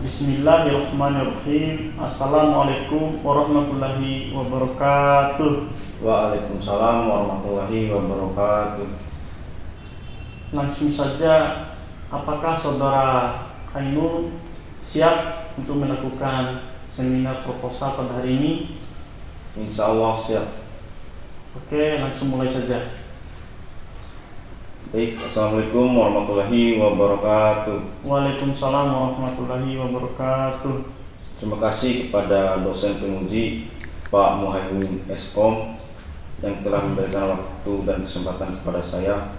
Bismillahirrahmanirrahim. Assalamualaikum warahmatullahi wabarakatuh. Waalaikumsalam warahmatullahi wabarakatuh. Langsung saja, apakah saudara Ainul siap untuk melakukan seminar proposal pada hari ini? Insya Allah siap. Oke, langsung mulai saja. Baik, assalamualaikum warahmatullahi wabarakatuh. Waalaikumsalam warahmatullahi wabarakatuh. Terima kasih kepada dosen penguji Pak Muhaimin Eskom yang telah memberikan waktu dan kesempatan kepada saya.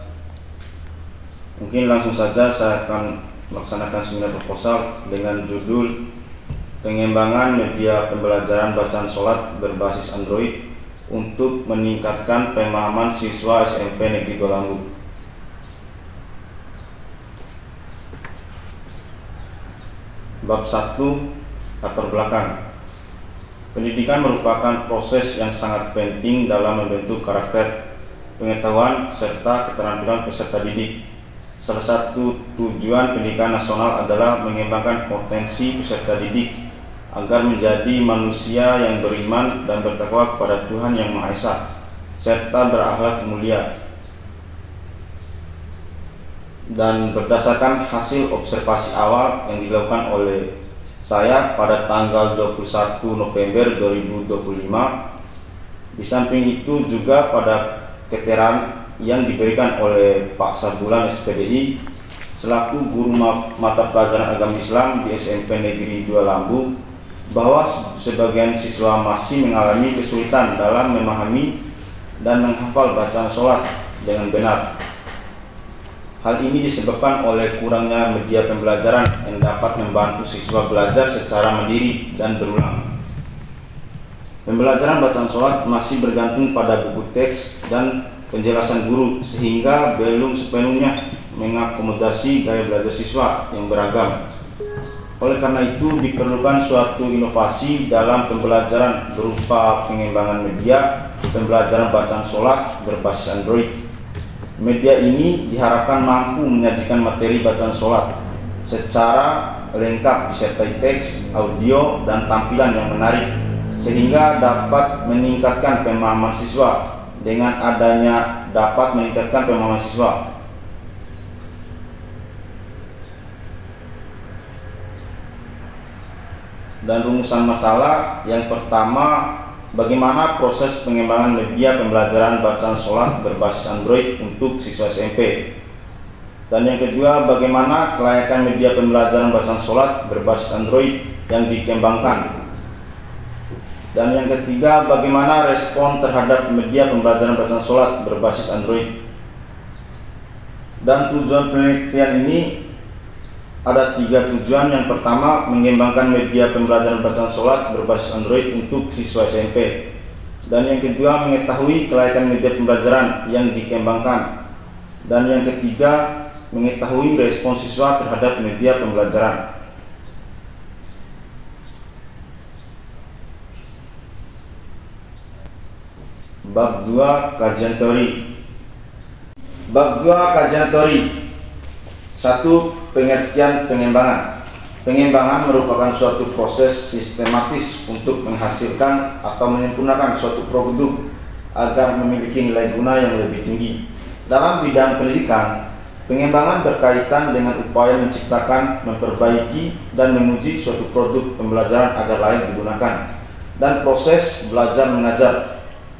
Mungkin langsung saja saya akan melaksanakan seminar proposal dengan judul pengembangan media pembelajaran bacaan sholat berbasis Android untuk meningkatkan pemahaman siswa SMP Negeri Dolangu. Bab 1. Latar belakang. Pendidikan merupakan proses yang sangat penting dalam membentuk karakter, pengetahuan, serta keterampilan peserta didik. Salah satu tujuan pendidikan nasional adalah mengembangkan potensi peserta didik agar menjadi manusia yang beriman dan bertakwa kepada Tuhan Yang Maha Esa, serta berakhlak mulia. Dan berdasarkan hasil observasi awal yang dilakukan oleh saya pada tanggal 21 November 2025, di samping itu juga pada keterangan yang diberikan oleh Pak Sabulan SPDI selaku guru mata pelajaran agama Islam di SMP Negeri 2 Lambu, bahwa sebagian siswa masih mengalami kesulitan dalam memahami dan menghafal bacaan sholat dengan benar. Hal ini disebabkan oleh kurangnya media pembelajaran yang dapat membantu siswa belajar secara mandiri dan berulang. Pembelajaran bacaan sholat masih bergantung pada buku teks dan penjelasan guru, sehingga belum sepenuhnya mengakomodasi gaya belajar siswa yang beragam. Oleh karena itu, diperlukan suatu inovasi dalam pembelajaran berupa pengembangan media pembelajaran bacaan sholat berbasis Android. Media ini diharapkan mampu menyajikan materi bacaan sholat secara lengkap disertai teks, audio, dan tampilan yang menarik, sehingga dapat meningkatkan pemahaman siswa. Dengan adanya dapat meningkatkan pemahaman siswa, dan rumusan masalah yang pertama, bagaimana proses pengembangan media pembelajaran bacaan sholat berbasis Android untuk siswa SMP. Dan yang kedua, bagaimana kelayakan media pembelajaran bacaan sholat berbasis Android yang dikembangkan. Dan yang ketiga, bagaimana respon terhadap media pembelajaran bacaan sholat berbasis Android. Dan tujuan penelitian ini ada 3 tujuan. Yang pertama, mengembangkan media pembelajaran bacaan sholat berbasis Android untuk siswa SMP. Dan yang kedua, mengetahui kelayakan media pembelajaran yang dikembangkan. Dan yang ketiga, mengetahui respon siswa terhadap media pembelajaran. Bab 2. Kajian teori. Bab 2. Kajian teori. 1. Pengertian pengembangan. Pengembangan merupakan suatu proses sistematis untuk menghasilkan atau menyempurnakan suatu produk agar memiliki nilai guna yang lebih tinggi. Dalam bidang pendidikan, pengembangan berkaitan dengan upaya menciptakan, memperbaiki, dan menguji suatu produk pembelajaran agar layak digunakan, dan proses belajar mengajar.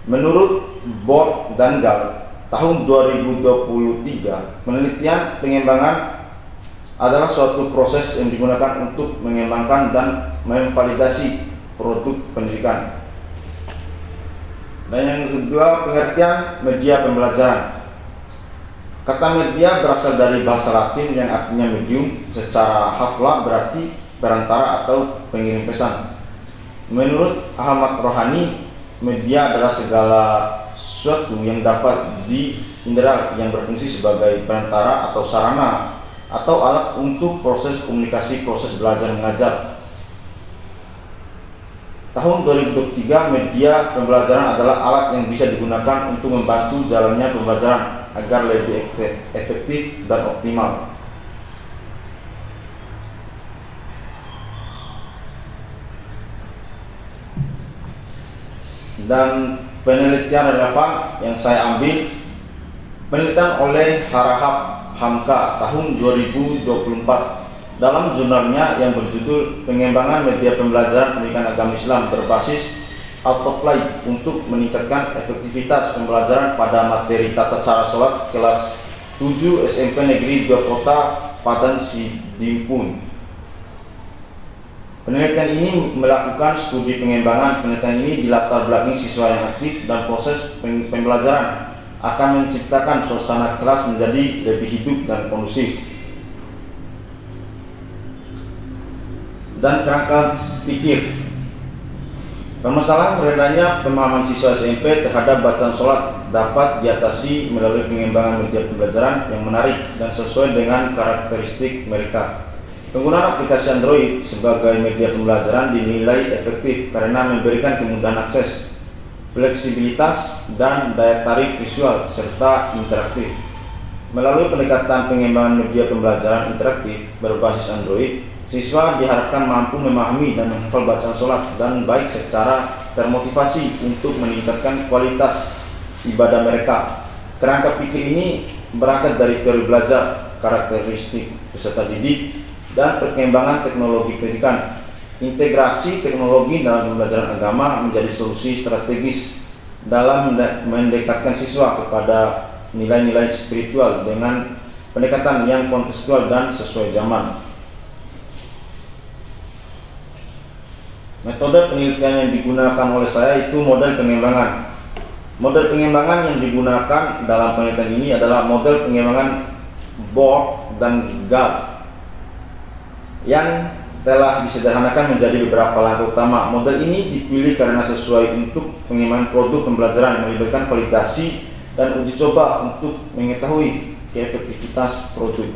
Menurut Board dan Gal tahun 2023, penelitian pengembangan adalah suatu proses yang digunakan untuk mengembangkan dan memvalidasi produk pendidikan. Dan yang kedua, pengertian media pembelajaran. Kata media berasal dari bahasa Latin yang artinya medium, secara haflah berarti perantara atau pengirim pesan. Menurut Ahmad Rohani, media adalah segala sesuatu yang dapat diindra yang berfungsi sebagai perantara atau sarana atau alat untuk proses komunikasi, proses belajar mengajar. Tahun 2023, media pembelajaran adalah alat yang bisa digunakan untuk membantu jalannya pembelajaran agar lebih efektif dan optimal. dan penelitian relevan yang saya ambil, penelitian oleh Harahap Hamka tahun 2024 dalam jurnalnya yang berjudul Pengembangan Media Pembelajaran Pendidikan Agama Islam berbasis autoplay untuk meningkatkan efektivitas pembelajaran pada materi tata cara sholat kelas 7 SMP Negeri 2 Kota Padan Sidimpun. Penelitian ini melakukan studi pengembangan. Penelitian ini dilatar belakangi siswa yang aktif dan proses pembelajaran akan menciptakan suasana kelas menjadi lebih hidup dan kondusif. Dan kerangka pikir. Permasalahan rendahnya pemahaman siswa SMP terhadap bacaan sholat dapat diatasi melalui pengembangan media pembelajaran yang menarik dan sesuai dengan karakteristik mereka. Penggunaan aplikasi Android sebagai media pembelajaran dinilai efektif karena memberikan kemudahan akses, fleksibilitas, dan daya tarik visual serta interaktif. Melalui pendekatan pengembangan media pembelajaran interaktif berbasis Android, siswa diharapkan mampu memahami dan menghafal bacaan sholat dan baik secara termotivasi untuk meningkatkan kualitas ibadah mereka. Kerangka pikir ini berangkat dari teori belajar, karakteristik peserta didik, dan perkembangan teknologi pendidikan. Integrasi teknologi dalam pembelajaran agama menjadi solusi strategis dalam mendekatkan siswa kepada nilai-nilai spiritual dengan pendekatan yang kontekstual dan sesuai zaman. Metode penelitian yang digunakan oleh saya itu model pengembangan. Model pengembangan yang digunakan dalam penelitian ini adalah model pengembangan Borg dan Gall yang telah disederhanakan menjadi beberapa langkah utama. Model ini dipilih karena sesuai untuk pengembangan produk pembelajaran, melibatkan validasi dan uji coba untuk mengetahui keefektivitas produk.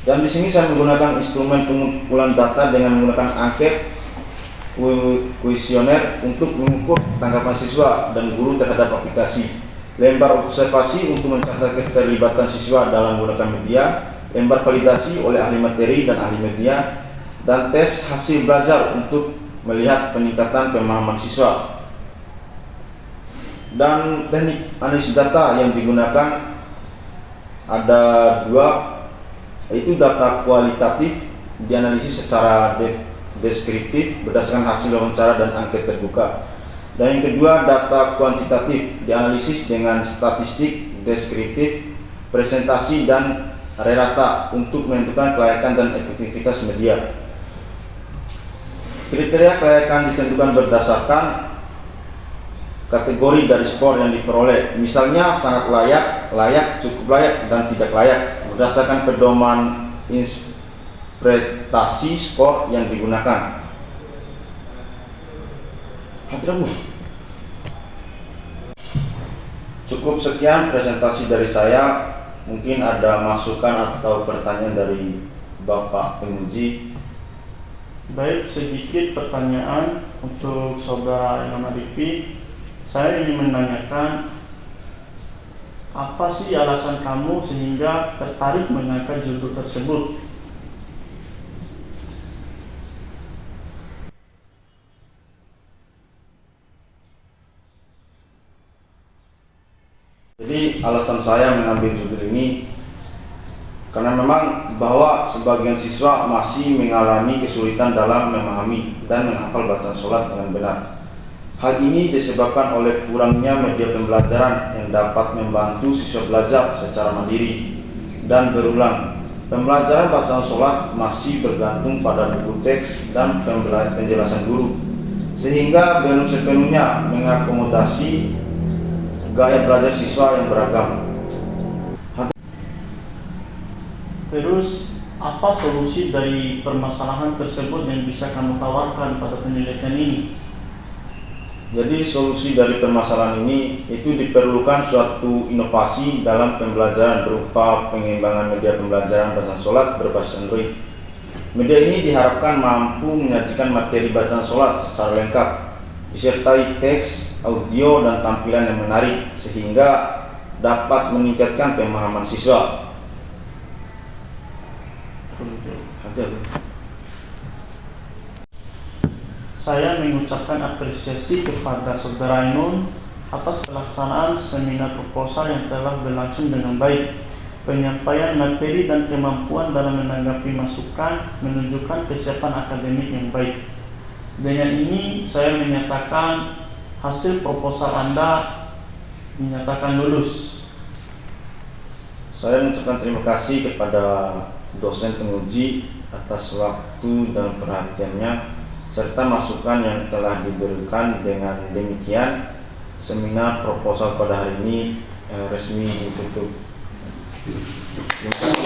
Dan di sini saya menggunakan instrumen pengumpulan data dengan menggunakan angket kuesioner untuk mengukur tanggapan siswa dan guru terhadap aplikasi, lembar observasi untuk mencatat keterlibatan siswa dalam menggunakan media, lembar validasi oleh ahli materi dan ahli media, dan tes hasil belajar untuk melihat peningkatan pemahaman siswa. Dan teknik analisis data yang digunakan ada dua, yaitu data kualitatif dianalisis secara deskriptif berdasarkan hasil wawancara dan angket terbuka, dan yang kedua data kuantitatif dianalisis dengan statistik deskriptif, presentasi, dan rata untuk menentukan kelayakan dan efektivitas media. Kriteria kelayakan ditentukan berdasarkan kategori dari skor yang diperoleh, misalnya sangat layak, layak, cukup layak, dan tidak layak, berdasarkan pedoman interpretasi skor yang digunakan. Hadirin, cukup sekian presentasi dari saya. Mungkin ada masukan atau pertanyaan dari Bapak penguji. Baik, sedikit pertanyaan untuk saudara Imam Arifi. Saya ingin menanyakan, apa sih alasan kamu sehingga tertarik mengangkat judul tersebut? Jadi alasan saya mengambil judul ini karena memang bahwa sebagian siswa masih mengalami kesulitan dalam memahami dan menghafal bacaan sholat dengan benar. Hal ini disebabkan oleh kurangnya media pembelajaran yang dapat membantu siswa belajar secara mandiri dan berulang. Pembelajaran bacaan sholat masih bergantung pada buku teks dan penjelasan guru, sehingga belum sepenuhnya mengakomodasi gaya belajar siswa yang beragam. Terus, apa solusi dari permasalahan tersebut yang bisa kamu tawarkan pada penelitian ini? Jadi solusi dari permasalahan ini itu diperlukan suatu inovasi dalam pembelajaran berupa pengembangan media pembelajaran bacaan sholat berbasis Android. Media ini diharapkan mampu menyajikan materi bacaan sholat secara lengkap, disertai teks, audio, dan tampilan yang menarik, sehingga dapat meningkatkan pemahaman siswa. saya mengucapkan apresiasi kepada Saudara Ainun atas pelaksanaan seminar proposal yang telah berlangsung dengan baik. Penyampaian materi dan kemampuan dalam menanggapi masukan menunjukkan kesiapan akademik yang baik. Dengan ini saya menyatakan hasil proposal Anda dinyatakan lulus. Saya mengucapkan terima kasih kepada dosen penguji atas waktu dan perhatiannya serta masukan yang telah diberikan. Dengan demikian, seminar proposal pada hari ini resmi ditutup. Terima kasih.